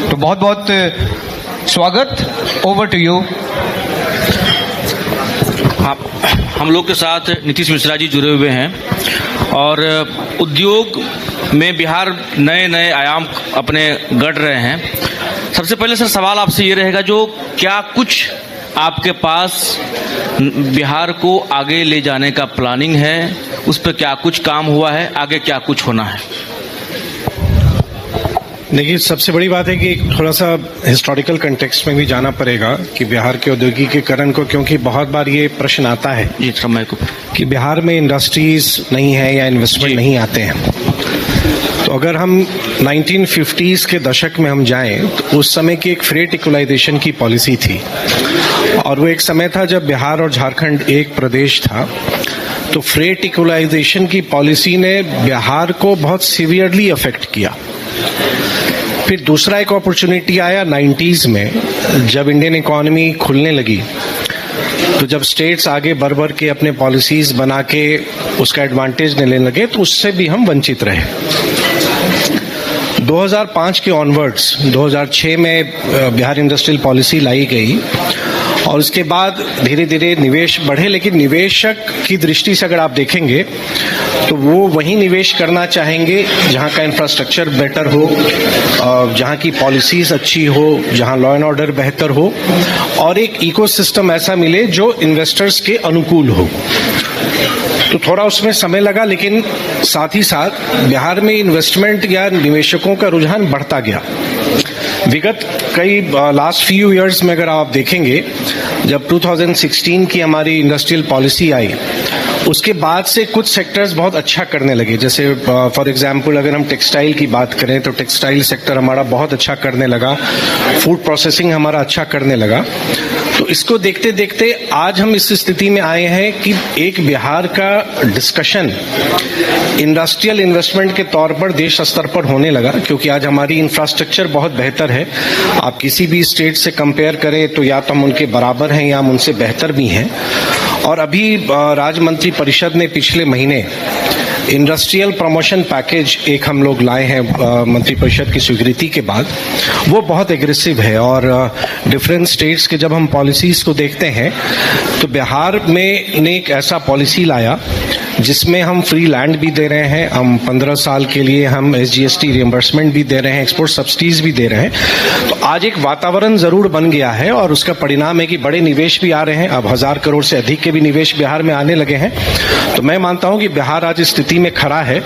तो बहुत बहुत स्वागत, ओवर टू यू। हम लोग के साथ नीतीश मिश्रा जी जुड़े हुए हैं और उद्योग में बिहार नए नए आयाम अपने गढ़ रहे हैं। सबसे पहले सर सवाल आपसे ये रहेगा, जो क्या कुछ आपके पास बिहार को आगे ले जाने का प्लानिंग है, उस पर क्या कुछ काम हुआ है, आगे क्या कुछ होना है? देखिए, सबसे बड़ी बात है कि थोड़ा सा हिस्टोरिकल कंटेक्स्ट में भी जाना पड़ेगा कि बिहार के औद्योगिकीकरण को, क्योंकि बहुत बार ये प्रश्न आता है जी समय को कि बिहार में इंडस्ट्रीज नहीं है या इन्वेस्टमेंट नहीं आते हैं। तो अगर हम 1950s के दशक में हम जाएं तो उस समय की एक फ्रेट इक्वलाइजेशन की पॉलिसी थी और वो एक समय था जब बिहार और झारखंड एक प्रदेश था। तो फ्रेट इक्वलाइजेशन की पॉलिसी ने बिहार को बहुत सीवियरली अफेक्ट किया। फिर दूसरा एक अपॉर्चुनिटी आया 90s में, जब इंडियन इकोनॉमी खुलने लगी, तो जब स्टेट्स आगे बढ़ बढ़ के अपने पॉलिसीज बना के उसका एडवांटेज लेने लगे तो उससे भी हम वंचित रहे। 2005 के ऑनवर्ड्स 2006 में बिहार इंडस्ट्रियल पॉलिसी लाई गई और उसके बाद धीरे धीरे निवेश बढ़े, लेकिन निवेशक की दृष्टि से अगर आप देखेंगे तो वो वहीं निवेश करना चाहेंगे जहां का इंफ्रास्ट्रक्चर बेटर हो, जहां की पॉलिसीज अच्छी हो, जहां लॉ एंड ऑर्डर बेहतर हो और एक इकोसिस्टम ऐसा मिले जो इन्वेस्टर्स के अनुकूल हो। तो थोड़ा उसमें समय लगा, लेकिन साथ ही साथ बिहार में इन्वेस्टमेंट या निवेशकों का रुझान बढ़ता गया। विगत कई लास्ट फ्यू इयर्स में अगर आप देखेंगे, जब 2016 की हमारी इंडस्ट्रियल पॉलिसी आई, उसके बाद से कुछ सेक्टर्स बहुत अच्छा करने लगे। जैसे फॉर एग्जांपल अगर हम टेक्सटाइल की बात करें तो टेक्सटाइल सेक्टर हमारा बहुत अच्छा करने लगा, फूड प्रोसेसिंग हमारा अच्छा करने लगा। तो इसको देखते देखते आज हम इस स्थिति में आए हैं कि एक बिहार का डिस्कशन इंडस्ट्रियल इन्वेस्टमेंट के तौर पर देश स्तर पर होने लगा, क्योंकि आज हमारी इंफ्रास्ट्रक्चर बहुत बेहतर है। आप किसी भी स्टेट से कंपेयर करें तो या तो हम उनके बराबर हैं या हम उनसे बेहतर भी हैं। और अभी राज्य मंत्री परिषद ने पिछले महीने इंडस्ट्रियल प्रमोशन पैकेज एक हम लोग लाए हैं मंत्रिपरिषद की स्वीकृति के बाद। वो बहुत एग्रेसिव है और डिफरेंट स्टेट्स के जब हम पॉलिसीज को देखते हैं तो बिहार में ने एक ऐसा पॉलिसी लाया जिसमें हम फ्री लैंड भी दे रहे हैं, हम 15 साल के लिए हम SGST रिएम्बर्समेंट भी दे रहे हैं, एक्सपोर्ट सब्सिडीज भी दे रहे हैं। तो आज एक वातावरण जरूर बन गया है और उसका परिणाम है कि बड़े निवेश भी आ रहे हैं। अब 1000 करोड़ से अधिक के भी निवेश बिहार में आने लगे हैं। तो मैं मानता हूं कि बिहार आज स्थिति में खड़ा है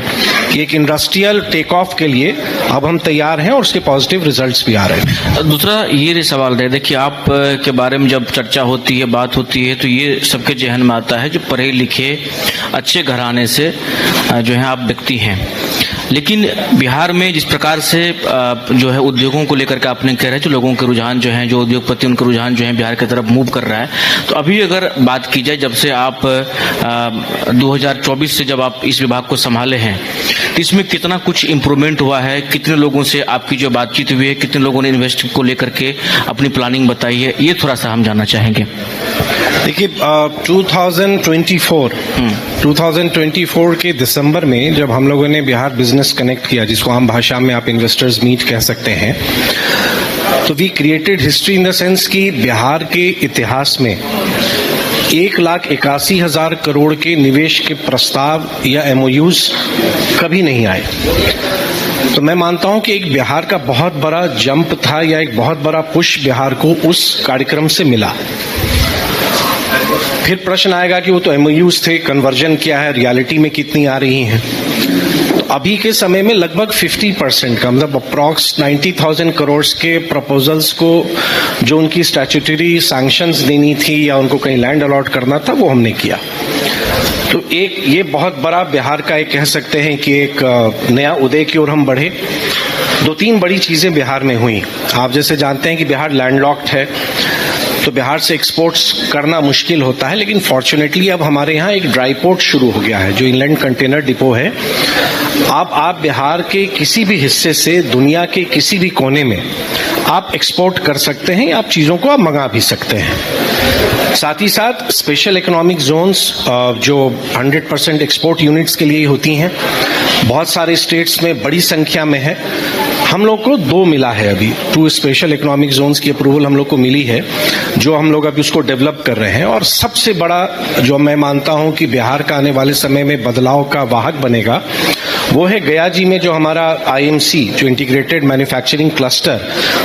कि एक इंडस्ट्रियल टेक ऑफ के लिए अब हम तैयार हैं और उसके पॉजिटिव रिजल्ट्स भी आ रहे हैं। दूसरा ये सवाल है, देखिए आप के बारे में जब चर्चा होती है, बात होती है, तो ये सबके जहन में आता है जो पढ़े लिखे अच्छे घराने से जो है आप व्यक्ति हैं। लेकिन बिहार में जिस प्रकार से जो है उद्योगों को लेकर के आपने कह रहे हैं, जो लोगों के रुझान जो हैं, जो उद्योगपति उनका रुझान जो है बिहार की तरफ मूव कर रहा है, तो अभी अगर बात की जाए जब से आप 2024 से जब आप इस विभाग को संभाले हैं, तो इसमें कितना कुछ इम्प्रूवमेंट हुआ है? कितने लोगों से आपकी जो बातचीत हुई है, कितने लोगों ने इन्वेस्ट को लेकर के अपनी प्लानिंग बताई है, ये थोड़ा सा हम जानना चाहेंगे। देखिए 2024 के दिसंबर में जब हम लोगों ने बिहार बिजनेस कनेक्ट किया, जिसको आम भाषा में आप इन्वेस्टर्स मीट कह सकते हैं, तो we created history in the sense कि बिहार के इतिहास में 1,81,000 करोड़ के निवेश के प्रस्ताव या MOUs कभी नहीं आए। तो मैं मानता हूं कि एक बिहार का बहुत बड़ा जंप था या एक बहुत बड़ा पुश बिहार को उस कार्यक्रम से मिला। फिर प्रश्न आएगा कि वो तो MOUs थे, कन्वर्जन क्या है, रियलिटी में कितनी आ रही हैं। तो अभी के समय में लगभग 50% का, मतलब अप्रॉक्स 90,000 करोड़ के प्रपोजल्स को जो उनकी स्टैट्यूटरी सैंक्शंस देनी थी या उनको कहीं लैंड अलॉट करना था, वो हमने किया। तो एक ये बहुत बड़ा बिहार का एक कह सकते हैं कि एक नया उदय की ओर हम बढ़े। 2-3 बड़ी चीजें बिहार में हुई। आप जैसे जानते हैं कि बिहार लैंडलॉक्ड है, तो बिहार से एक्सपोर्ट्स करना मुश्किल होता है, लेकिन फॉर्चुनेटली अब हमारे यहाँ एक ड्राई पोर्ट शुरू हो गया है जो इनलैंड कंटेनर डिपो है। अब आप बिहार के किसी भी हिस्से से दुनिया के किसी भी कोने में आप एक्सपोर्ट कर सकते हैं या आप चीज़ों को आप मंगा भी सकते हैं। साथ ही साथ स्पेशल इकोनॉमिक जोन्स जो 100% एक्सपोर्ट यूनिट्स के लिए ही होती हैं, बहुत सारे स्टेट्स में बड़ी संख्या में है। हम लोग को 2 मिला है अभी, 2 स्पेशल इकोनॉमिक जोन्स की अप्रूवल हम लोग को मिली है, जो हम लोग अभी उसको डेवलप कर रहे हैं। और सबसे बड़ा जो मैं मानता हूं कि बिहार का आने वाले समय में बदलाव का वाहक बनेगा, वो है गया जी में जो हमारा IMC, जो इंटीग्रेटेड मैन्युफैक्चरिंग क्लस्टर,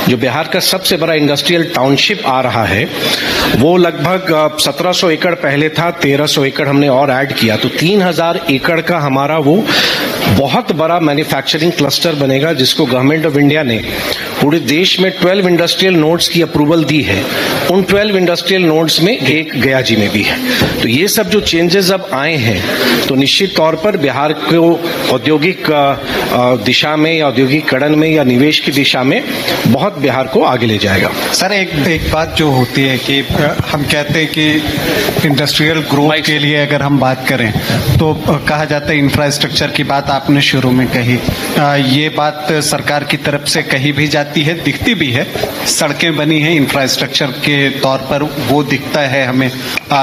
जो बिहार का सबसे बड़ा इंडस्ट्रियल टाउनशिप आ रहा है, वो लगभग 1700 एकड़ पहले था, 1300 एकड़ हमने और ऐड किया, तो 3000 एकड़ का हमारा वो बहुत बड़ा मैन्युफैक्चरिंग क्लस्टर बनेगा, जिसको गवर्नमेंट ऑफ इंडिया ने पूरे देश में 12 इंडस्ट्रियल नोड्स की अप्रूवल दी है। उन 12 इंडस्ट्रियल नोड्स में एक गया जी में भी है। तो ये सब जो चेंजेस अब आए हैं, तो निश्चित तौर पर बिहार को औद्योगिक दिशा में या औद्योगिकरण में या निवेश की दिशा में बहुत बिहार को आगे ले जाएगा। सर, एक बात जो होती है कि हम कहते हैं कि इंडस्ट्रियल ग्रोथ के लिए अगर हम बात करें तो कहा जाता है इंफ्रास्ट्रक्चर की बात आपने शुरू में कही, ये बात सरकार की तरफ से कही भी जाती है, दिखती भी है, सड़कें बनी हैं इंफ्रास्ट्रक्चर के तौर पर, वो दिखता है हमें।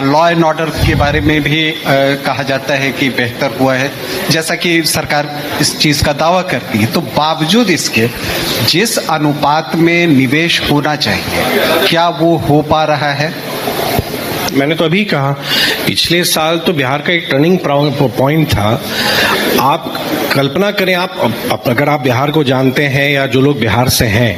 लॉ एंड ऑर्डर के बारे में भी कहा जाता है कि बेहतर हुआ है, जैसा कि सरकार इस चीज का दावा करती है। तो बावजूद इसके जिस अनुपात में निवेश होना चाहिए, क्या वो हो पा रहा है? मैंने तो अभी कहा, पिछले साल तो बिहार का एक टर्निंग पॉइंट था। आप कल्पना करें, आप अगर आप बिहार को जानते हैं या जो लोग बिहार से हैं,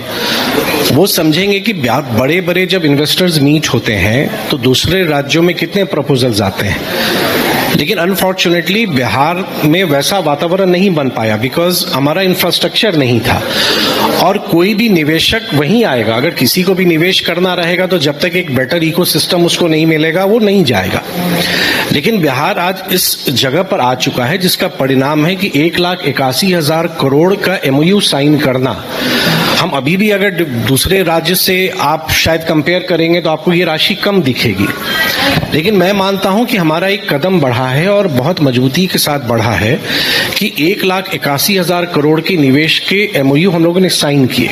वो समझेंगे कि बड़े बड़े जब इन्वेस्टर्स मीट होते हैं तो दूसरे राज्यों में कितने प्रपोजल्स आते हैं। लेकिन अनफॉर्चुनेटली बिहार में वैसा वातावरण नहीं बन पाया, बिकॉज हमारा इंफ्रास्ट्रक्चर नहीं था। और कोई भी निवेशक वहीं आएगा, अगर किसी को भी निवेश करना रहेगा तो जब तक एक बेटर इकोसिस्टम उसको नहीं मिलेगा वो नहीं जाएगा। लेकिन बिहार आज इस जगह पर आ चुका है, जिसका परिणाम है कि 1,81,000 करोड़ का MOU साइन करना। हम अभी भी अगर दूसरे राज्य से आप शायद कंपेयर करेंगे तो आपको ये राशि कम दिखेगी, लेकिन मैं मानता हूं कि हमारा एक कदम बढ़ा है और बहुत मजबूती के साथ बढ़ा है कि 1,81,000 करोड़ के निवेश के MOU हम लोगों ने साइन किए।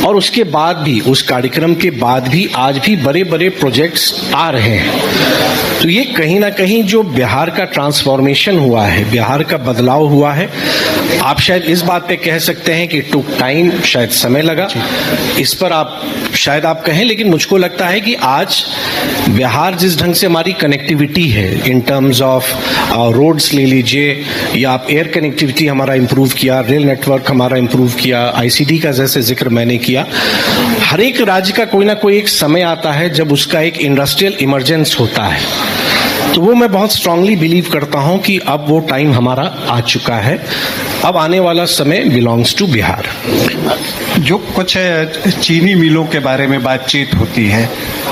और उसके बाद भी, उस कार्यक्रम के बाद भी आज भी बड़े बड़े प्रोजेक्ट्स आ रहे हैं। तो ये कहीं ना कहीं जो बिहार का ट्रांसफॉर्मेशन हुआ है, बिहार का बदलाव हुआ है, आप शायद इस बात पे कह सकते हैं कि टुक टाइम, शायद समय लगा, इस पर आप शायद आप कहें, लेकिन मुझको लगता है कि आज बिहार जिस ढंग से हमारी कनेक्टिविटी है, इन टर्म्स ऑफ रोड्स ले लीजिए, या आप एयर कनेक्टिविटी हमारा इंप्रूव किया, रेल नेटवर्क हमारा इंप्रूव किया, ICT का जैसे जिक्र मैंने किया। हर एक राज्य का कोई ना कोई एक समय आता है जब उसका एक इंडस्ट्रियल इमरजेंस होता है, तो वो मैं बहुत स्ट्रांगली बिलीव करता हूं कि अब वो टाइम हमारा आ चुका है। अब आने वाला समय बिलोंग्स टू बिहार। जो कुछ चीनी मिलों के बारे में बातचीत होती है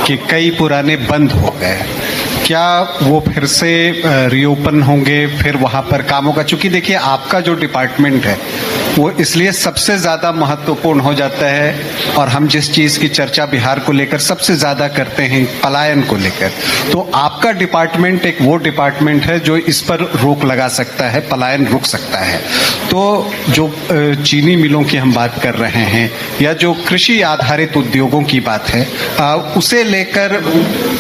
कि कई पुराने बंद हो गए, क्या वो फिर से रीओपन होंगे, फिर वहां पर काम होगा? चूंकि देखिए, आपका जो डिपार्टमेंट है वो इसलिए सबसे ज्यादा महत्वपूर्ण हो जाता है, और हम जिस चीज की चर्चा बिहार को लेकर सबसे ज्यादा करते हैं, पलायन को लेकर, तो आपका डिपार्टमेंट एक वो डिपार्टमेंट है जो इस पर रोक लगा सकता है, पलायन रुक सकता है। तो जो चीनी मिलों की हम बात कर रहे हैं या जो कृषि आधारित उद्योगों की बात है, उसे लेकर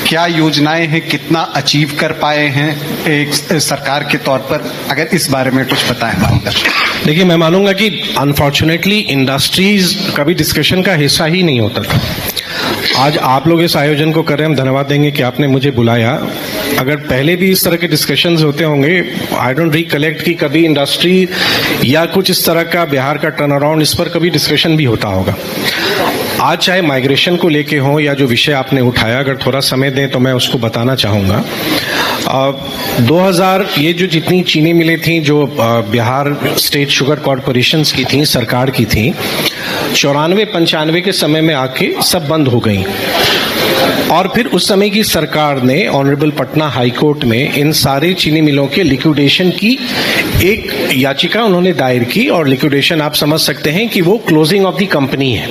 क्या योजनाएं हैं, कितना अचीव कर पाए हैं एक सरकार के तौर पर? अगर इस बारे में कुछ बताएं मार्गदर्शन। देखिए, मैं मानूंगा कि अनफॉर्चुनेटली इंडस्ट्रीज कभी डिस्कशन का हिस्सा ही नहीं होता था। आज आप लोग इस आयोजन को कर रहे हैं, हम धन्यवाद देंगे कि आपने मुझे बुलाया। अगर पहले भी इस तरह के डिस्कशंस होते होंगे, आई डोंट रिकलेक्ट कि कभी इंडस्ट्री या कुछ इस तरह का बिहार का टर्न अराउंड, इस पर कभी डिस्कशन भी होता होगा। आज चाहे माइग्रेशन को लेके हो या जो विषय आपने उठाया, अगर थोड़ा समय दें तो मैं उसको बताना चाहूँगा। 2000 ये जो जितनी चीनी मिलें थी जो बिहार स्टेट शुगर कॉरपोरेशंस की थी, सरकार की थी, 94-95 के समय में आके सब बंद हो गई। और फिर उस समय की सरकार ने ऑनरेबल पटना हाई कोर्ट में इन सारे चीनी मिलों के लिक्विडेशन की एक याचिका उन्होंने दायर की, और लिक्विडेशन आप समझ सकते हैं कि वो क्लोजिंग ऑफ द कंपनी है।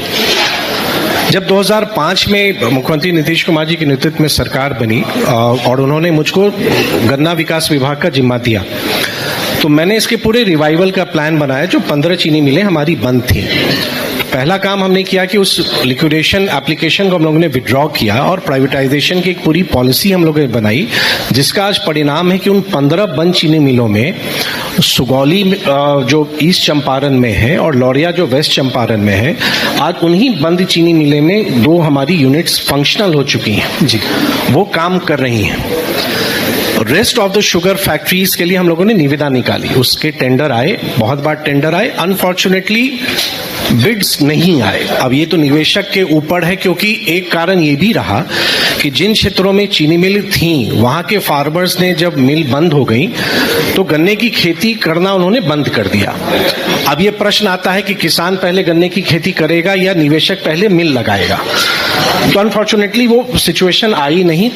जब 2005 में मुख्यमंत्री नीतीश कुमार जी के नेतृत्व में सरकार बनी और उन्होंने मुझको गन्ना विकास विभाग का जिम्मा दिया, तो मैंने इसके पूरे रिवाइवल का प्लान बनाया। जो 15 चीनी मिलें हमारी बंद थी, पहला काम हमने किया कि उस लिक्विडेशन एप्लीकेशन को हम लोगों ने विड्रॉ किया और प्राइवेटाइजेशन की एक पूरी पॉलिसी हम लोगों ने बनाई, जिसका आज परिणाम है कि उन 15 बंद चीनी मिलों में सुगौली जो ईस्ट चंपारण में है और लौरिया जो वेस्ट चंपारण में है, आज उन्हीं बंद चीनी मिले में 2 हमारी यूनिट्स फंक्शनल हो चुकी हैं जी, वो काम कर रही हैं। Rest of the sugar factories के लिए हम लोगों ने निविदा निकाली, उसके टेंडर आए, बहुत बार टेंडर आए, अनफॉर्चुनेटली बिड्स नहीं आए। अब ये तो निवेशक के ऊपर है, क्योंकि एक कारण ये भी रहा कि जिन क्षेत्रों में चीनी मिल थी वहां के फार्मर्स ने जब मिल बंद हो गई तो गन्ने की खेती करना उन्होंने बंद कर दिया। अब ये प्रश्न आता है कि किसान पहले गन्ने की खेती करेगा या निवेशक पहले मिल लगाएगा। तो अनफॉर्चुनेटली वो सिचुएशन आई नहीं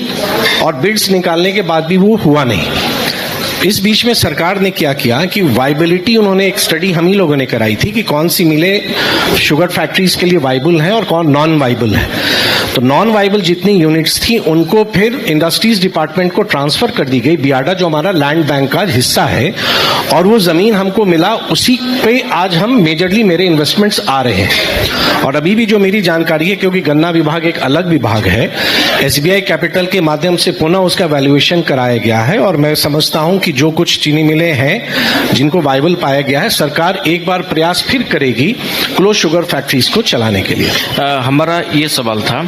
और बिड्स निकालने के बाद भी वो हुआ नहीं। इस बीच में सरकार ने क्या किया कि वाइबिलिटी, उन्होंने एक स्टडी हम ही लोगों ने कराई थी कि कौन सी मिलें शुगर फैक्ट्रीज के लिए वाइबल हैं और कौन नॉन वाइबल है। तो नॉन वाइबल जितनी यूनिट्स थी उनको फिर इंडस्ट्रीज डिपार्टमेंट को ट्रांसफर कर दी गई, बियाडा जो हमारा लैंड बैंक का हिस्सा है, और वो जमीन हमको मिला, उसी पे आज हम मेजरली मेरे इन्वेस्टमेंट्स आ रहे हैं। और अभी भी जो मेरी जानकारी है, क्योंकि गन्ना विभाग एक अलग विभाग है, SBI कैपिटल के माध्यम से पुनः उसका वैल्यूएशन कराया गया है और मैं समझता हूं कि जो कुछ चीनी मिलें हैं जिनको वाइबल पाया गया है, सरकार एक बार प्रयास फिर करेगी क्लोज शुगर फैक्ट्रीज को चलाने के लिए। हमारा ये सवाल था,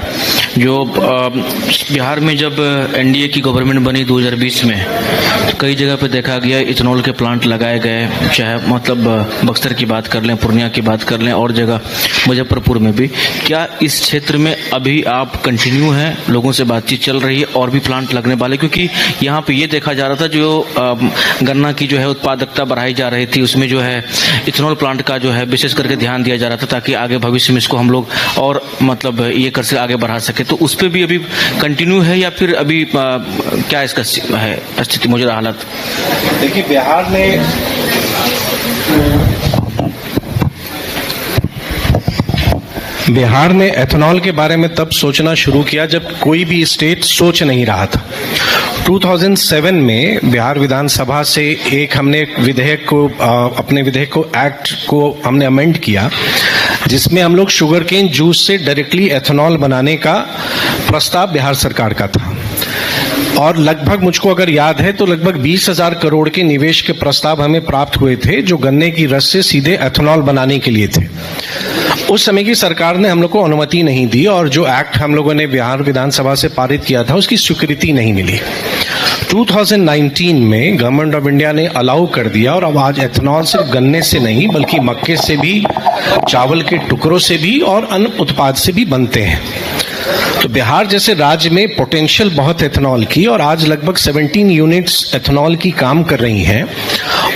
जो बिहार में जब NDA की गवर्नमेंट बनी 2020 में, तो कई जगह पे देखा गया इथेनॉल के प्लांट लगाए गए, चाहे मतलब बक्सर की बात कर लें, पूर्णिया की बात कर लें, और जगह मुजफ्फरपुर में भी। क्या इस क्षेत्र में अभी आप कंटिन्यू हैं, लोगों से बातचीत चल रही है और भी प्लांट लगने वाले? क्योंकि यहाँ पे ये देखा जा रहा था जो गन्ना की जो है उत्पादकता बढ़ाई जा रही थी, उसमें जो है इथेनॉल प्लांट का जो है विशेष करके ध्यान दिया जा रहा था, ताकि आगे भविष्य में इसको हम लोग और मतलब ये कर से आगे बढ़ा सके। तो उस पर भी अभी कंटिन्यू है या फिर अभी क्या इसका है स्थिति, मुझे हालत? देखिए, बिहार ने एथेनॉल के बारे में तब सोचना शुरू किया जब कोई भी स्टेट सोच नहीं रहा था। 2007 में बिहार विधानसभा से हमने विधेयक को अपने विधेयक को एक्ट को हमने अमेंड किया, जिसमें हम लोग शुगर केन जूस से डायरेक्टली एथेनॉल बनाने का प्रस्ताव बिहार सरकार का था। और लगभग, मुझको अगर याद है तो लगभग 20,000 करोड़ के निवेश के प्रस्ताव हमें प्राप्त हुए थे, जो गन्ने की रस से सीधे एथेनॉल बनाने के लिए थे। उस समय की सरकार ने हम लोग को अनुमति नहीं दी और जो एक्ट हम लोगों ने बिहार विधानसभा से पारित किया था उसकी स्वीकृति नहीं मिली। 2019 में गवर्नमेंट ऑफ इंडिया ने अलाउ कर दिया और अब आज एथेनॉल सिर्फ गन्ने से नहीं बल्कि मक्के से भी, चावल के टुकड़ों से भी और अन्य उत्पाद से भी बनते हैं। तो बिहार जैसे राज्य में पोटेंशियल बहुत एथेनॉल की, और आज लगभग 17 यूनिट्स एथेनॉल की काम कर रही हैं।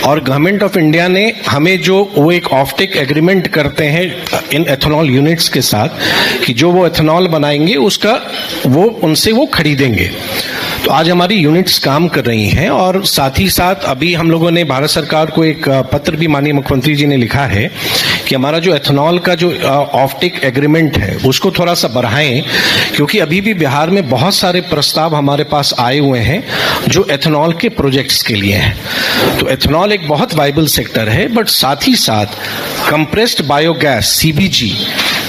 और गवर्नमेंट ऑफ इंडिया ने हमें जो वो एक ऑफटेक एग्रीमेंट करते हैं इन एथेनॉल यूनिट्स के साथ कि जो वो एथेनॉल बनाएंगे उसका वो उनसे वो खरीदेंगे। तो आज हमारी यूनिट्स काम कर रही हैं और साथ ही साथ अभी हम लोगों ने भारत सरकार को एक पत्र भी माननीय मुख्यमंत्री जी ने लिखा है कि हमारा जो एथेनॉल का जो ऑफटेक एग्रीमेंट है उसको थोड़ा सा बढ़ाएं, क्योंकि अभी भी बिहार में बहुत सारे प्रस्ताव हमारे पास आए हुए हैं जो एथेनॉल के प्रोजेक्ट्स के लिए हैं। तो एथेनॉल एक बहुत वाइबल सेक्टर है, बट साथ ही साथ कंप्रेस्ड बायोगैस CBG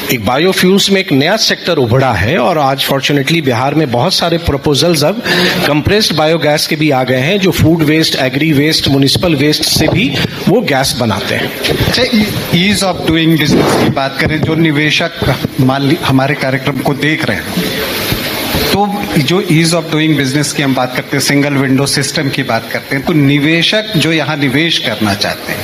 एक बायोफ्यूल्स में एक नया सेक्टर उभरा है और आज फॉर्चुनेटली बिहार में बहुत सारे प्रपोजल्स अब कंप्रेस्ड बायोगैस के भी आ गए हैं, जो food waste, agri waste, municipal waste से भी वो गैस बनाते हैं। अच्छा, ईज ऑफ डूइंग बिजनेस की बात करें, जो निवेशक मान ली हमारे कार्यक्रम को देख रहे हैं, तो जो ईज ऑफ डूइंग बिजनेस की हम बात करते हैं, सिंगल विंडो सिस्टम की बात करते हैं, तो निवेशक जो यहाँ निवेश करना चाहते हैं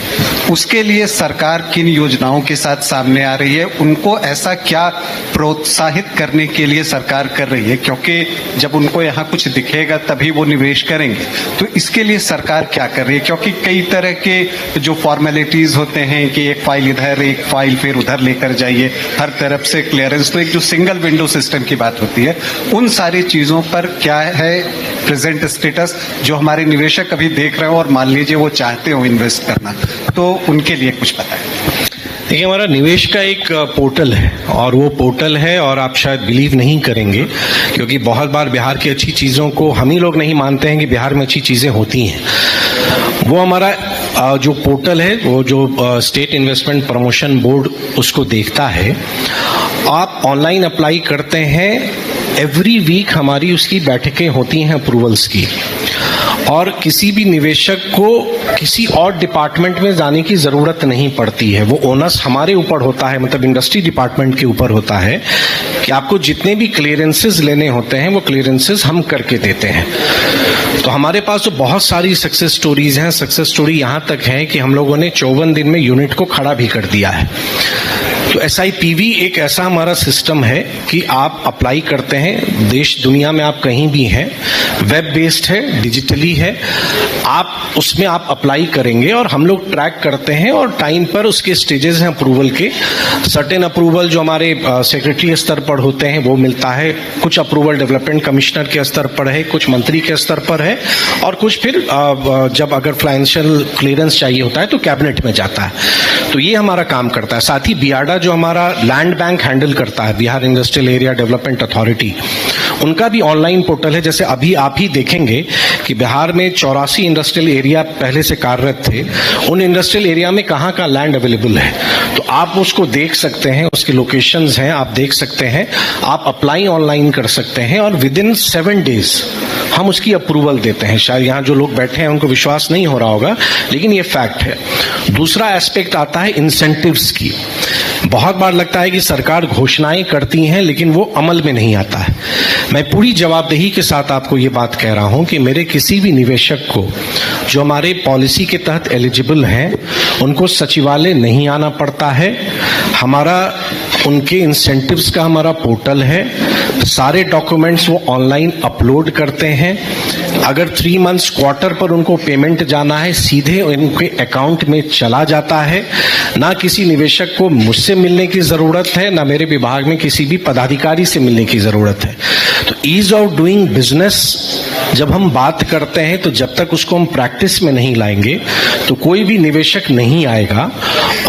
उसके लिए सरकार किन योजनाओं के साथ सामने आ रही है, उनको ऐसा क्या प्रोत्साहित करने के लिए सरकार कर रही है, क्योंकि जब उनको यहाँ कुछ दिखेगा तभी वो निवेश करेंगे। तो इसके लिए सरकार क्या कर रही है, क्योंकि कई तरह के जो फॉर्मेलिटीज होते हैं कि एक फाइल इधर, एक फाइल फिर उधर लेकर जाइए, हर तरफ से क्लियरेंस, तो एक जो सिंगल विंडो सिस्टम की बात होती है, उन सारी चीजों पर क्या है प्रेजेंट स्टेटस, जो हमारे निवेशक अभी देख रहे हो और मान लीजिए वो चाहते हो इन्वेस्ट करना, तो उनके लिए कुछ बताएं। देखिए, हमारा निवेश का एक पोर्टल है और वो पोर्टल है, और आप शायद बिलीव नहीं करेंगे क्योंकि बहुत बार बिहार की अच्छी चीज़ों को हम ही लोग नहीं मानते हैं कि बिहार में अच्छी चीज़ें होती हैं। वो हमारा जो पोर्टल है वो जो स्टेट इन्वेस्टमेंट प्रमोशन बोर्ड उसको देखता है। आप ऑनलाइन अप्लाई करते हैं, एवरी वीक हमारी उसकी बैठकें होती हैं अप्रूवल्स की, और किसी भी निवेशक को किसी और डिपार्टमेंट में जाने की जरूरत नहीं पड़ती है। वो ओनस हमारे ऊपर होता है, मतलब इंडस्ट्री डिपार्टमेंट के ऊपर होता है कि आपको जितने भी क्लियरेंसेस लेने होते हैं वो क्लियरेंसेस हम करके देते हैं। तो हमारे पास तो बहुत सारी सक्सेस स्टोरीज हैं। सक्सेस स्टोरी यहां तक है कि हम लोगों ने 54 दिन में यूनिट को खड़ा भी कर दिया है। तो SIPV एक ऐसा हमारा सिस्टम है कि आप अप्लाई करते हैं, देश दुनिया में आप कहीं भी हैं, वेब बेस्ड है, डिजिटली है, आप उसमें आप अप्लाई करेंगे और हम लोग ट्रैक करते हैं और टाइम पर उसके स्टेजेस हैं अप्रूवल के। सर्टेन अप्रूवल जो हमारे सेक्रेटरी स्तर पर होते हैं वो मिलता है, कुछ अप्रूवल डेवलपमेंट कमिश्नर के स्तर पर है, कुछ मंत्री के स्तर पर है, और कुछ फिर जब अगर फाइनेंशियल क्लियरेंस चाहिए होता है तो कैबिनेट में जाता है। तो ये हमारा काम करता है। साथ ही बियाडा जो हमारा लैंड बैंक हैंडल करता है, Bihar industrial area development authority, उनका भी ऑनलाइन पोर्टल है। जैसे अभी आप ही देखेंगे कि बिहार में 84 इंडस्ट्रियल एरिया पहले से कार्यरत थे, उन इंडस्ट्रियल एरिया में कहाँ का लैंड अवेलेबल है तो आप उसको देख सकते हैं, उसके लोकेशंस हैं, आप देख सकते हैं, आप अप्लाई ऑनलाइन कर सकते हैं और विद इन 7 डेज हम उसकी अप्रूवल देते हैं। शायद यहाँ जो लोग बैठे हैं उनको विश्वास नहीं हो रहा होगा, लेकिन ये फैक्ट है। दूसरा एस्पेक्ट आता है इंसेंटिव्स की। बहुत बार लगता है कि सरकार घोषणाएं करती हैं लेकिन वो अमल में नहीं आता है। मैं पूरी जवाबदेही के साथ आपको ये बात कह रहा हूं कि मेरे किसी भी निवेशक को जो हमारे पॉलिसी के तहत एलिजिबल हैं उनको सचिवालय नहीं आना पड़ता है। हमारा उनके इंसेंटिव्स का हमारा पोर्टल है, सारे डॉक्यूमेंट्स वो ऑनलाइन अपलोड करते हैं। अगर 3 मंथ्स क्वार्टर पर उनको पेमेंट जाना है सीधे उनके अकाउंट में चला जाता है। ना किसी निवेशक को मुझसे मिलने की जरूरत है, ना मेरे विभाग में किसी भी पदाधिकारी से मिलने की जरूरत है। तो ईज ऑफ डूइंग बिजनेस जब हम बात करते हैं तो जब तक उसको हम प्रैक्टिस में नहीं लाएंगे तो कोई भी निवेशक नहीं आएगा।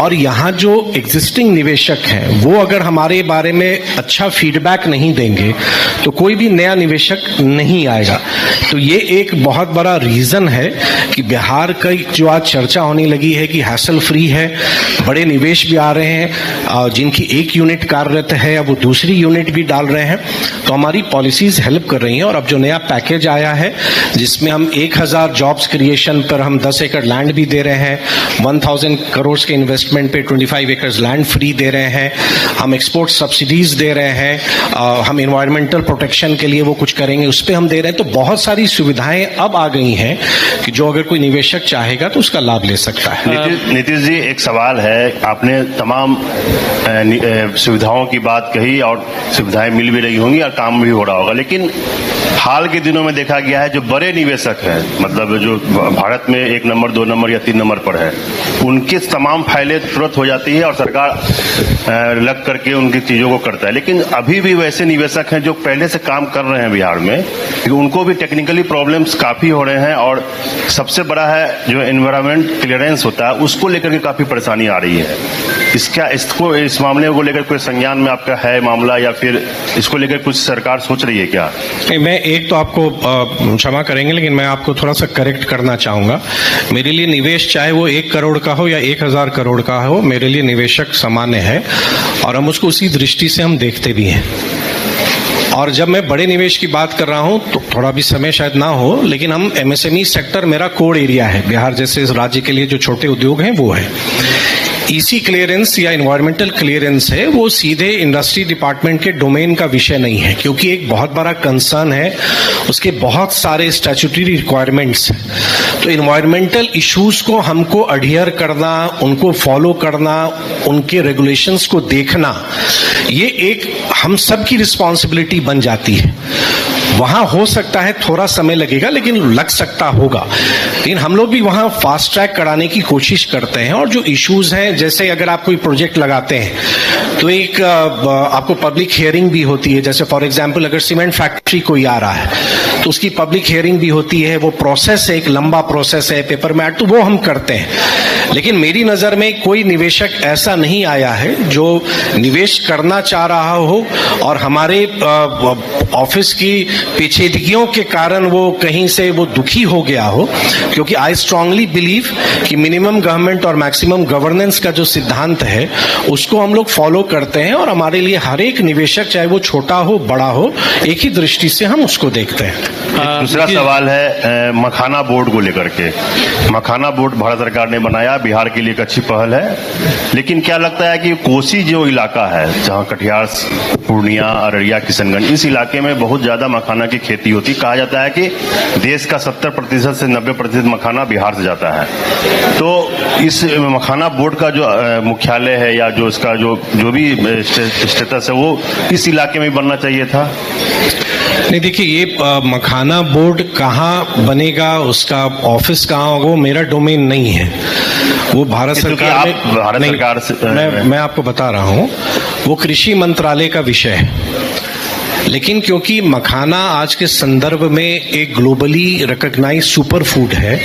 और यहाँ जो एग्जिस्टिंग निवेशक हैं वो अगर हमारे बारे में अच्छा फीडबैक नहीं देंगे तो कोई भी नया निवेशक नहीं आएगा। तो ये एक बहुत बड़ा रीजन है कि बिहार का जो आज चर्चा होने लगी है कि हैसल फ्री है, बड़े निवेश भी आ रहे हैं, जिनकी एक यूनिट कार्यरत है अब वो दूसरी यूनिट भी डाल रहे हैं। तो हमारी पॉलिसीज हेल्प कर रही हैं। और अब जो नया पैकेज आया है जिसमें हम 1000 जॉब्स क्रिएशन पर हम 10 एकड़ लैंड भी दे रहे हैं, 1000 करोड़ के इन्वेस्टमेंट पे 25 एकड़ लैंड फ्री दे रहे हैं, हम एक्सपोर्ट सब्सिडीज दे रहे हैं, हम एनवायरमेंटल प्रोटेक्शन के लिए वो कुछ करेंगे उस पर हम दे रहे हैं। तो बहुत सारी सुविधाएं अब आ गई हैं कि जो अगर कोई निवेशक चाहेगा तो उसका लाभ ले सकता है। नीतीश जी, एक सवाल है, आपने तमाम सुविधाओं की बात कही और सुविधाएं मिल भी रही होंगी और काम भी हो रहा होगा, लेकिन हाल के दिनों में देखा गया है जो बड़े निवेशक हैं, मतलब जो भारत में 1 नंबर 2 नंबर या 3 नंबर पर है, उनके तमाम फाइलें तुरंत हो जाती है और सरकार लग करके उनकी चीजों को करता है। लेकिन अभी भी वैसे निवेशक हैं जो पहले से काम कर रहे हैं बिहार में, उनको भी टेक्निकली प्रॉब्लम्स काफी हो रहे हैं और सबसे बड़ा है जो एनवायरमेंट क्लियरेंस होता है उसको लेकर के काफी परेशानी आ रही है। इस मामले को लेकर कोई संज्ञान में आपका है मामला, या फिर इसको लेकर कुछ सरकार सोच रही है क्या? मैं एक तो आपको क्षमा करेंगे लेकिन मैं आपको थोड़ा सा करेक्ट करना चाहूंगा। मेरे लिए निवेश चाहे वो 1 करोड़ का हो या 1000 करोड़ का हो, मेरे लिए निवेशक सामान्य है और हम उसको उसी दृष्टि से हम देखते भी हैं। और जब मैं बड़े निवेश की बात कर रहा हूं तो थोड़ा भी समय शायद ना हो, लेकिन हम MSME सेक्टर मेरा कोर एरिया है। बिहार जैसे राज्य के लिए जो छोटे उद्योग हैं वो है। EC क्लियरेंस या एनवायरमेंटल क्लियरेंस है वो सीधे इंडस्ट्री डिपार्टमेंट के डोमेन का विषय नहीं है, क्योंकि एक बहुत बड़ा कंसर्न है, उसके बहुत सारे स्टैट्यूटरी रिक्वायरमेंट्स हैं। तो एनवायरमेंटल इश्यूज को हमको अडियर करना, उनको फॉलो करना, उनके रेगुलेशंस को देखना, ये एक हम सब की रिस्पॉन्सिबिलिटी बन जाती है। वहां हो सकता है थोड़ा समय लगेगा लेकिन लग सकता होगा, लेकिन हम लोग भी वहां फास्ट ट्रैक कराने की कोशिश करते हैं। और जो इश्यूज हैं, जैसे अगर आप कोई प्रोजेक्ट लगाते हैं तो एक आपको पब्लिक हियरिंग भी होती है। जैसे फॉर एग्जांपल अगर सीमेंट फैक्ट्री कोई आ रहा है तो उसकी पब्लिक हियरिंग भी होती है। वो प्रोसेस है, एक लंबा प्रोसेस है, पेपर में, तो वो हम करते हैं। लेकिन मेरी नजर में कोई निवेशक ऐसा नहीं आया है जो निवेश करना चाह रहा हो और हमारे ऑफिस की पेचीदगियों के कारण वो कहीं से वो दुखी हो गया हो, क्योंकि आई स्ट्रांगली बिलीव कि मिनिमम गवर्नमेंट और मैक्सिमम गवर्नेंस का जो सिद्धांत है उसको हम लोग फॉलो करते हैं और हमारे लिए हर एक निवेशक, चाहे वो छोटा हो बड़ा हो, एक ही दृष्टि से हम उसको देखते हैं। दूसरा सवाल है मखाना बोर्ड को लेकर के। मखाना बोर्ड भारत सरकार ने बनाया, बिहार के लिए एक अच्छी पहल है, लेकिन क्या लगता है कि कोसी जो इलाका है, जहां कटिहार, पूर्णिया, अररिया, किशनगंज, इस इलाके में बहुत ज्यादा मखाना की खेती होती। कहा जाता है कि देश का 70% से 90% मखाना बिहार से जाता है। तो इस मखाना बोर्ड का जो मुख्यालय है या जो इसका जो भी स्टेटस है वो इस इलाके में बनना चाहिए था। नहीं, देखिए, ये मखाना बोर्ड कहाँ बनेगा, उसका ऑफिस कहाँ होगा, वो मेरा डोमेन नहीं है। वो भारत सरकार में, भारत सरकार से मैं आपको बता रहा हूँ, वो कृषि मंत्रालय का विषय है। लेकिन क्योंकि मखाना आज के संदर्भ में एक ग्लोबली रिकॉग्नाइज्ड सुपर फूड है,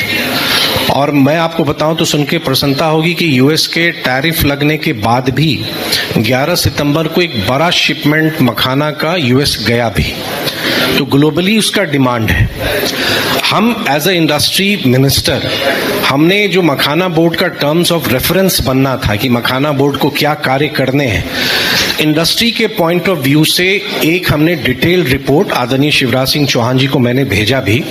और मैं आपको बताऊं तो सुन के प्रसन्नता होगी कि यूएस के टैरिफ लगने के बाद भी 11 सितंबर को एक बड़ा शिपमेंट मखाना का यूएस गया भी, तो ग्लोबली उसका डिमांड है। हम एज अ इंडस्ट्री मिनिस्टर, हमने जो मखाना बोर्ड का टर्म्स ऑफ रेफरेंस बनना था कि मखाना बोर्ड को क्या कार्य करने हैं, इंडस्ट्री के पॉइंट ऑफ व्यू से एक हमने डिटेल रिपोर्ट आदरणीय शिवराज सिंह चौहान जी को मैंने भेजा भी,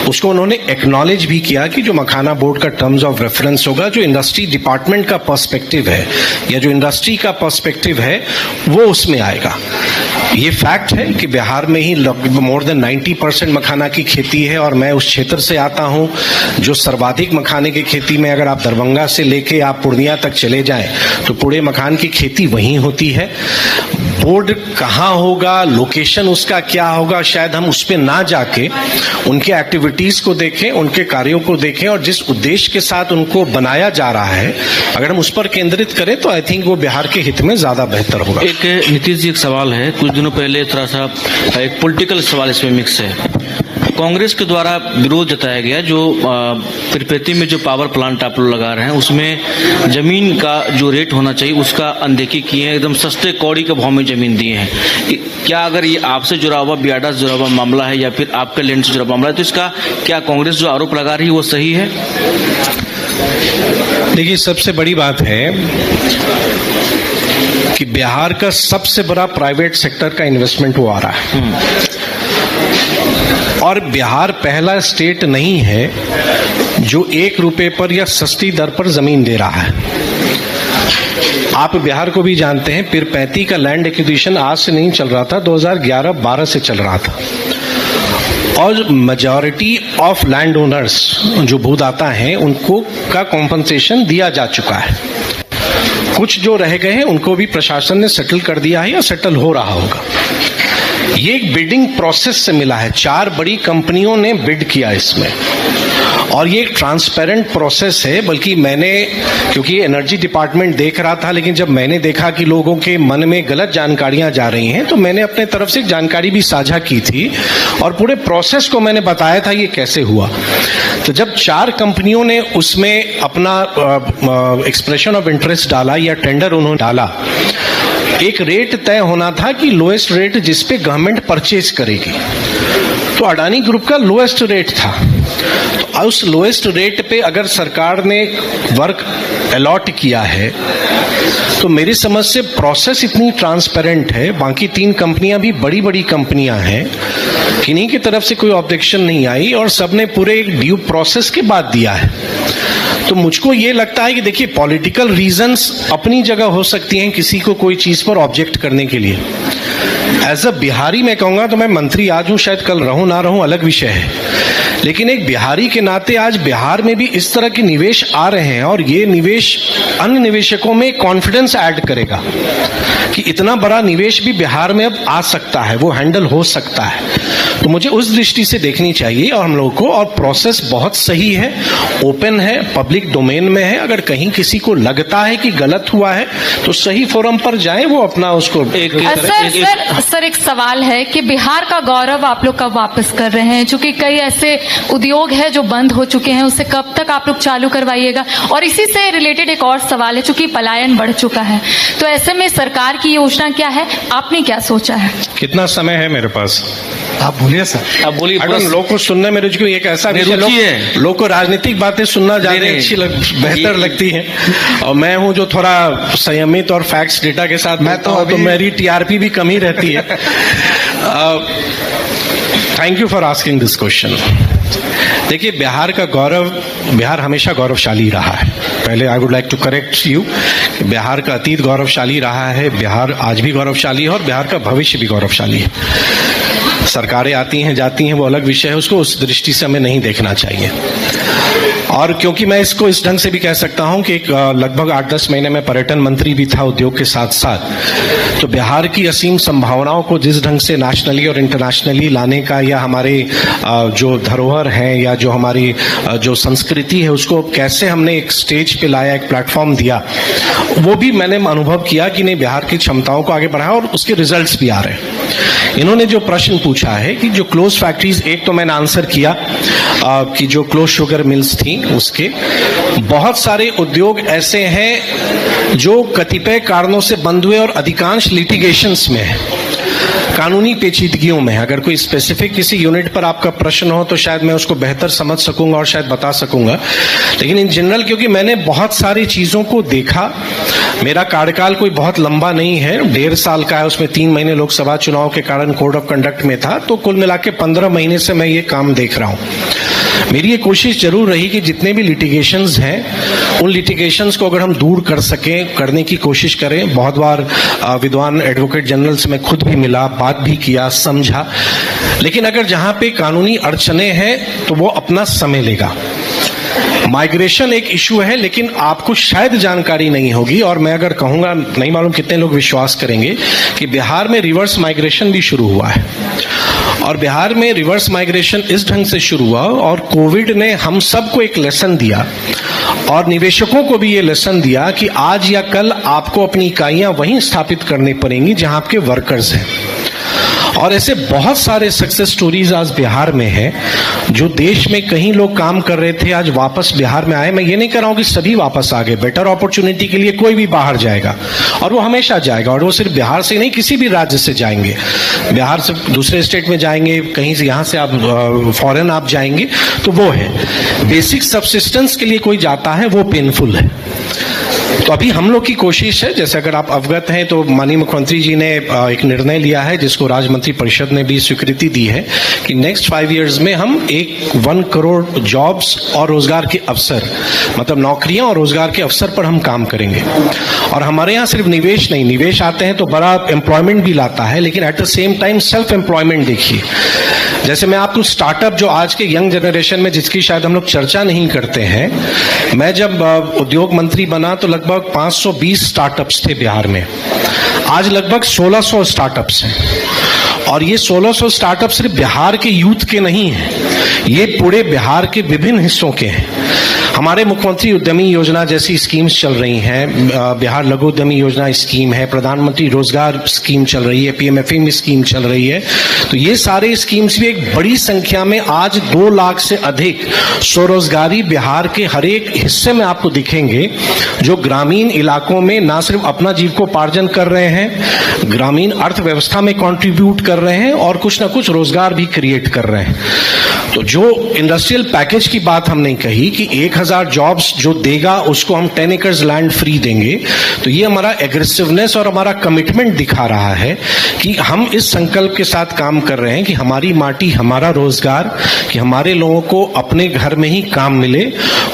उसको उन्होंने एक्नॉलेज भी किया कि जो मखाना बोर्ड का टर्म्स ऑफ रेफरेंस होगा, जो इंडस्ट्री डिपार्टमेंट का पर्सपेक्टिव है या जो इंडस्ट्री का पर्सपेक्टिव है, वो उसमें आएगा। ये फैक्ट है कि बिहार में ही मोर देन 90% मखाना की खेती है, और मैं उस क्षेत्र से आता हूं जो सर्वाधिक मखाने की खेती में, अगर आप दरभंगा से लेके आप पूर्णिया तक चले जाएं तो पूरे मखान की खेती वहीं होती है। बोर्ड कहाँ होगा, लोकेशन उसका क्या होगा, शायद हम उस पर ना जाके उनके एक्टिविटीज को देखें, उनके कार्यों को देखें, और जिस उद्देश्य के साथ उनको बनाया जा रहा है अगर हम उस पर केंद्रित करें तो आई थिंक वो बिहार के हित में ज्यादा बेहतर होगा। एक नीतीश जी, एक सवाल है, कुछ दिनों पहले थोड़ा सा एक पॉलिटिकल सवाल इसमें मिक्स है। कांग्रेस के द्वारा विरोध जताया गया जो तिरुपति में जो पावर प्लांट आप लोग लगा रहे हैं उसमें जमीन का जो रेट होना चाहिए उसका अनदेखी किए हैं, एकदम सस्ते कौड़ी के भाव में जमीन दिए हैं। क्या अगर ये आपसे जुड़ा हुआ, बियाडा से जुड़ा हुआ मामला है या फिर आपके लैंड से जुड़ा मामला है, तो इसका क्या कांग्रेस जो आरोप लगा रही है वो सही है? देखिए, सबसे बड़ी बात है कि बिहार का सबसे बड़ा प्राइवेट सेक्टर का इन्वेस्टमेंट वो आ रहा है, और बिहार पहला स्टेट नहीं है जो 1 रुपए पर या सस्ती दर पर जमीन दे रहा है। आप बिहार को भी जानते हैं, पीरपैंती का लैंड एक्विजिशन आज से नहीं चल रहा था, 2011-12 से चल रहा था, और मेजॉरिटी ऑफ लैंड ओनर्स जो भूदाता हैं उनको का कॉम्पनसेशन दिया जा चुका है। कुछ जो रह गए हैं उनको भी प्रशासन ने सेटल कर दिया है या सेटल हो रहा होगा। ये एक बिडिंग प्रोसेस से मिला है, 4 बड़ी कंपनियों ने बिड किया इसमें, और ये एक ट्रांसपेरेंट प्रोसेस है। बल्कि मैंने, क्योंकि एनर्जी डिपार्टमेंट देख रहा था, लेकिन जब मैंने देखा कि लोगों के मन में गलत जानकारियां जा रही हैं तो मैंने अपने तरफ से जानकारी भी साझा की थी और पूरे प्रोसेस को मैंने बताया था ये कैसे हुआ। तो जब 4 कंपनियों ने उसमें अपना एक्सप्रेशन ऑफ इंटरेस्ट डाला या टेंडर उन्होंने डाला, एक रेट तय होना था कि लोएस्ट रेट जिस पे गवर्नमेंट परचेज करेगी, तो अडानी ग्रुप का लोएस्ट रेट था। तो उस लोएस्ट रेट पे अगर सरकार ने वर्क अलॉट किया है तो मेरी समझ से प्रोसेस इतनी ट्रांसपेरेंट है, बाकी 3 कंपनियां भी बड़ी बड़ी कंपनियां हैं, किन्हीं की तरफ से कोई ऑब्जेक्शन नहीं आई और सबने पूरे एक ड्यू प्रोसेस के बाद दिया है। तो मुझको ये लगता है कि देखिए, पॉलिटिकल रीजंस अपनी जगह हो सकती हैं किसी को कोई चीज पर ऑब्जेक्ट करने के लिए। एज अ बिहारी मैं कहूंगा, तो मैं मंत्री आज हूं, शायद कल रहूं ना रहूं अलग विषय है, लेकिन एक बिहारी के नाते आज बिहार में भी इस तरह के निवेश आ रहे हैं और ये निवेश अन्य निवेशकों में कॉन्फिडेंस ऐड करेगा कि इतना बड़ा निवेश भी बिहार में अब आ सकता है, वो हैंडल हो सकता है। तो मुझे उस दृष्टि से देखनी चाहिए और हम लोगों को, और प्रोसेस बहुत सही है, ओपन है, पब्लिक डोमेन में है। अगर कहीं किसी को लगता है कि गलत हुआ है तो सही फोरम पर जाएं, वो अपना उसको सर एक सवाल है कि बिहार का गौरव आप लोग कब वापस कर रहे हैं? चूंकि कई ऐसे उद्योग है जो बंद हो चुके हैं, उसे कब तक आप लोग चालू करवाइएगा? और इसी से रिलेटेड एक और सवाल है, चूंकि पलायन बढ़ चुका है, तो ऐसे में सरकार की योजना क्या है, आपने क्या सोचा है? कितना समय है मेरे पास? आप बोलिए सर। आप बोलिए। अगर लोग को सुनने में रुचि एक ऐसा नहीं, विषय रुचि है। लोग को राजनीतिक बातें सुनना ज्यादा नहीं, अच्छी बेहतर लगती है, और मैं हूं जो थोड़ा संयमित और फैक्ट्स डेटा के साथ मैं बोलता हूं, तो मेरी टीआरपी भी कम ही रहती है। Thank you for asking this question. देखिए, बिहार का गौरव, बिहार हमेशा गौरवशाली रहा है। पहले I would like to correct you, Bihar का अतीत गौरवशाली रहा है, बिहार आज भी गौरवशाली है और बिहार का भविष्य भी गौरवशाली है। सरकारें आती हैं जाती हैं वो अलग विषय है, उसको उस दृष्टि से हमें नहीं देखना चाहिए। और क्योंकि मैं इसको इस ढंग से भी कह सकता हूं कि लगभग 8-10 महीने में पर्यटन मंत्री भी था उद्योग के साथ साथ, तो बिहार की असीम संभावनाओं को जिस ढंग से नेशनली और इंटरनेशनली लाने का, या हमारे जो धरोहर है या जो हमारी जो संस्कृति है उसको कैसे हमने एक स्टेज पे लाया, एक प्लेटफॉर्म दिया, वो भी मैंने अनुभव किया कि नहीं, बिहार की क्षमताओं को आगे बढ़ाया और उसके रिजल्ट्स भी आ रहे हैं। इन्होंने जो प्रश्न पूछा है कि जो क्लोज फैक्ट्रीज, एक तो मैंने आंसर किया कि जो क्लोज शुगर मिल्स थी उसके बहुत सारे उद्योग ऐसे हैं जो कतिपय कारणों से बंद हुए और अधिकांश लिटिगेशंस में है, कानूनी पेचीदगियों में है। अगर कोई स्पेसिफिक किसी यूनिट पर आपका प्रश्न हो तो शायद मैं उसको बेहतर समझ सकूंगा और शायद बता सकूंगा, लेकिन इन जनरल क्योंकि मैंने बहुत सारी चीजों को देखा, मेरा कार्यकाल कोई बहुत लंबा नहीं है, 1.5 साल का है, उसमें 3 महीने लोकसभा चुनाव के कारण कोड ऑफ कंडक्ट में था, तो कुल मिला के 15 महीने से मैं ये काम देख रहा हूं। मेरी ये कोशिश जरूर रही कि जितने भी लिटिगेशंस हैं उन लिटिगेशंस को अगर हम दूर कर सकें, करने की कोशिश करें। बहुत बार विद्वान एडवोकेट जनरल से मैं खुद भी मिला, बात भी किया, समझा, लेकिन अगर जहां पे कानूनी अड़चने हैं तो वो अपना समय लेगा। माइग्रेशन एक इशू है, लेकिन आपको शायद जानकारी नहीं होगी, और मैं अगर कहूंगा, नहीं मालूम कितने लोग विश्वास करेंगे कि बिहार में रिवर्स माइग्रेशन भी शुरू हुआ है। और बिहार में रिवर्स माइग्रेशन इस ढंग से शुरू हुआ, और कोविड ने हम सबको एक लेसन दिया और निवेशकों को भी ये लेसन दिया कि आज या कल आपको अपनी इकाइयां वहीं स्थापित करनी पड़ेंगी जहां आपके वर्कर्स हैं। और ऐसे बहुत सारे सक्सेस स्टोरीज आज बिहार में हैं, जो देश में कहीं लोग काम कर रहे थे आज वापस बिहार में आए। मैं ये नहीं कह रहा हूं कि सभी वापस आ गए, बेटर अपॉर्चुनिटी के लिए कोई भी बाहर जाएगा और वो हमेशा जाएगा, और वो सिर्फ बिहार से नहीं, किसी भी राज्य से जाएंगे, बिहार से दूसरे स्टेट में जाएंगे, कहीं से यहां से आप फॉरेन आप जाएंगे, तो वो है। बेसिक सबसिस्टेंस के लिए कोई जाता है वो पेनफुल है। तो अभी हम लोग की कोशिश है, जैसे अगर आप अवगत हैं तो माननीय मुख्यमंत्री जी ने एक निर्णय लिया है जिसको राज्य मंत्री परिषद ने भी स्वीकृति दी है कि नेक्स्ट 5 इयर्स में हम 1 करोड़ जॉब्स और रोजगार के अवसर, मतलब नौकरियां और रोजगार के अवसर पर हम काम करेंगे। और हमारे यहाँ सिर्फ निवेश नहीं, निवेश आते हैं तो बड़ा एम्प्लॉयमेंट भी लाता है, लेकिन at the same time self employment देखिए। जैसे मैं आपको स्टार्टअप जो आज के यंग जनरेशन में जिसकी शायद हम लोग चर्चा नहीं करते हैं, मैं जब उद्योग मंत्री बना तो लगभग 520 स्टार्टअप्स थे बिहार में, आज लगभग 1600 स्टार्टअप्स हैं। और ये 1600 स्टार्टअप सिर्फ बिहार के यूथ के नहीं हैं, ये पूरे बिहार के विभिन्न हिस्सों के हैं। हमारे मुख्यमंत्री उद्यमी योजना जैसी स्कीम्स चल रही हैं, बिहार लघु उद्यमी योजना स्कीम है, प्रधानमंत्री रोजगार स्कीम चल रही है, पीएमएफएम स्कीम चल रही है। तो ये सारे स्कीम्स भी एक बड़ी संख्या में, आज 2 लाख से अधिक स्वरोजगारी बिहार के हर एक हिस्से में आपको दिखेंगे, जो ग्रामीण इलाकों में ना सिर्फ अपना जीविकोपार्जन कर रहे हैं, ग्रामीण अर्थव्यवस्था में कंट्रीब्यूट कर रहे हैं और कुछ ना कुछ रोजगार भी क्रिएट कर रहे हैं। तो जो इंडस्ट्रियल पैकेज की बात हमने कही कि 1000 जॉब्स जो देगा उसको हम 10 एकर्स लैंड फ्री देंगे, तो ये हमारा एग्रेसिवनेस और हमारा कमिटमेंट दिखा रहा है कि हम इस संकल्प के साथ काम कर रहे हैं कि हमारी माटी हमारा रोजगार, कि हमारे लोगों को अपने घर में ही काम मिले,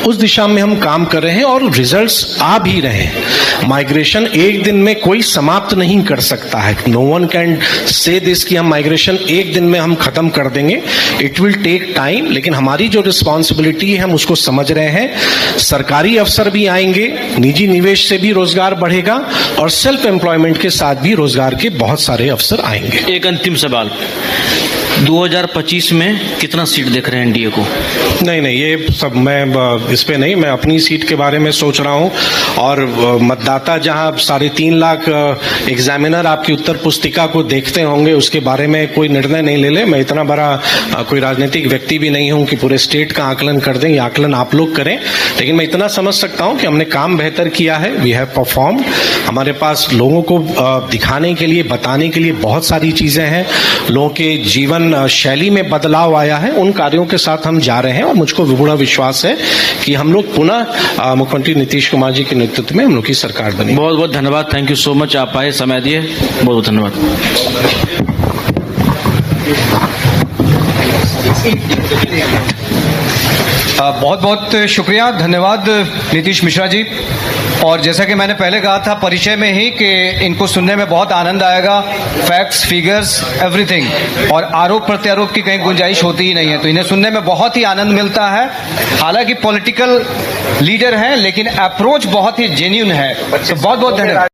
उस दिशा में हम काम कर रहे हैं और रिजल्ट्स आ भी रहे हैं। माइग्रेशन एक दिन में कोई समाप्त नहीं कर सकता है, no one can say this कि हम माइग्रेशन एक दिन में हम खत्म कर देंगे, इट विल टेक टाइम। लेकिन हमारी जो रिस्पॉन्सिबिलिटी है हम उसको समझ रहे हैं। सरकारी अफसर भी आएंगे, निजी निवेश से भी रोजगार बढ़ेगा और सेल्फ एम्प्लॉयमेंट के साथ भी रोजगार के बहुत सारे अवसर आएंगे। एक अंतिम सवाल, 2025 में कितना सीट देख रहे हैं एनडीए को? नहीं, ये सब मैं इस पे नहीं, मैं अपनी सीट के बारे में सोच रहा हूं। और मतदाता जहां 3.5 लाख एग्जामिनर आपकी उत्तर पुस्तिका को देखते होंगे, उसके बारे में कोई निर्णय नहीं ले ले। मैं इतना बड़ा कोई राजनीतिक व्यक्ति भी नहीं हूं कि पूरे स्टेट का आकलन कर दें, ये आकलन आप लोग करें। लेकिन मैं इतना समझ सकता हूं कि हमने काम बेहतर किया है, वी हैव परफॉर्म। हमारे पास लोगों को दिखाने के लिए, बताने के लिए बहुत सारी चीजें हैं। लोगों के जीवन जीवन शैली में बदलाव आया है, उन कार्यों के साथ हम जा रहे हैं और मुझको पूरा विश्वास है कि हम लोग पुनः मुख्यमंत्री नीतीश कुमार जी के नेतृत्व में हम लोग की सरकार बनेगी। बहुत बहुत धन्यवाद, थैंक यू सो मच, आप आए, समय दिए, बहुत बहुत धन्यवाद। बहुत बहुत शुक्रिया, धन्यवाद नीतीश मिश्रा जी। और जैसा कि मैंने पहले कहा था परिचय में ही कि इनको सुनने में बहुत आनंद आएगा, फैक्ट्स, फिगर्स, एवरीथिंग, और आरोप प्रत्यारोप की कहीं गुंजाइश होती ही नहीं है, तो इन्हें सुनने में बहुत ही आनंद मिलता है। हालांकि पॉलिटिकल लीडर हैं लेकिन अप्रोच बहुत ही जेन्युइन है, तो बहुत बहुत धन्यवाद।